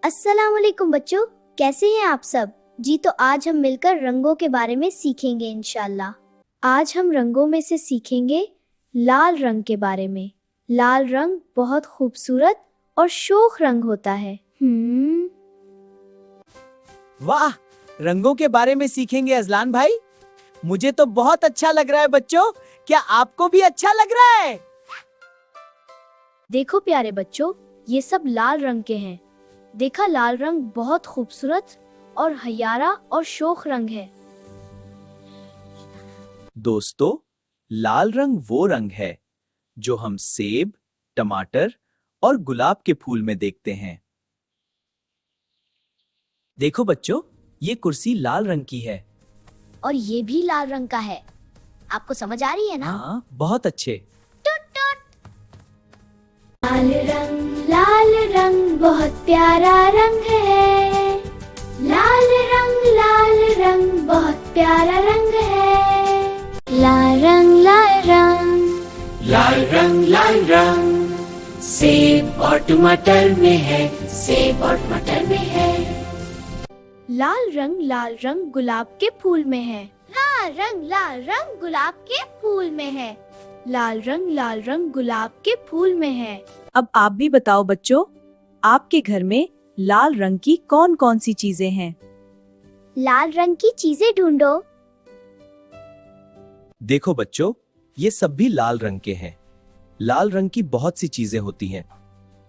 अस्सलाम वालेकुम बच्चों, कैसे हैं आप सब? जी तो आज हम मिलकर रंगों के बारे में सीखेंगे इंशाल्लाह। आज हम रंगों में से सीखेंगे लाल रंग के बारे में। लाल रंग बहुत खूबसूरत और शोख रंग होता है। वाह, रंगों के बारे में सीखेंगे अजलान भाई। मुझे तो बहुत अच्छा लग रहा है बच्चों। क्या आपको भी अच्छा लग रहा है? देखो प्यारे बच्चों, ये सब लाल रंग के हैं। देखा, लाल रंग बहुत खूबसूरत और हयारा और शोख रंग है। दोस्तों, लाल रंग वो रंग है जो हम सेब, टमाटर और गुलाब के फूल में देखते हैं। देखो बच्चों, ये कुर्सी लाल रंग की है। और ये भी लाल रंग का है। आपको समझ आ रही है ना? हाँ, बहुत अच्छे। लाल रंग बहुत प्यारा रंग है। लाल रंग बहुत प्यारा रंग है। लाल रंग लाल रंग सेब और टमाटर में है, सेब और टमाटर में है। लाल रंग गुलाब के फूल में है। लाल रंग गुलाब के फूल में है। लाल रंग गुलाब के फूल में है। अब आप भी बताओ बच्चों, आपके घर में लाल रंग की कौन कौन सी चीजें हैं? लाल रंग की चीजें ढूंढो। देखो बच्चों, ये सब भी लाल रंग के हैं। लाल रंग की बहुत सी चीजें होती हैं।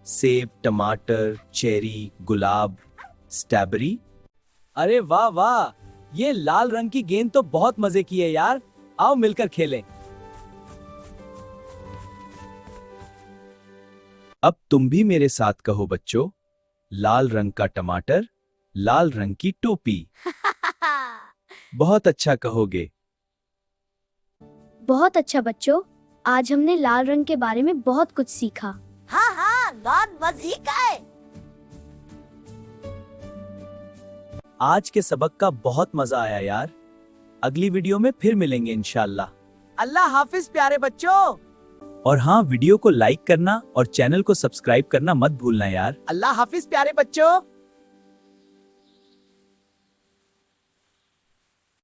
सेब, टमाटर, चेरी, गुलाब, स्ट्रॉबेरी। अरे वाह वाह, ये लाल रंग की गेंद तो बहुत मजे की है यार। आओ मिलकर खेलें। अब तुम भी मेरे साथ कहो बच्चों, लाल रंग का टमाटर, लाल रंग की टोपी। बहुत अच्छा कहोगे। बहुत अच्छा बच्चों, आज हमने लाल रंग के बारे में बहुत कुछ सीखा। हाँ, बहुत मजे का है। आज के सबक का बहुत मजा आया यार। अगली वीडियो में फिर मिलेंगे इंशाल्लाह। अल्लाह हाफिज प्यारे बच्चों। और हाँ, वीडियो को लाइक करना और चैनल को सब्सक्राइब करना मत भूलना यार। अल्लाह हाफिज प्यारे बच्चों।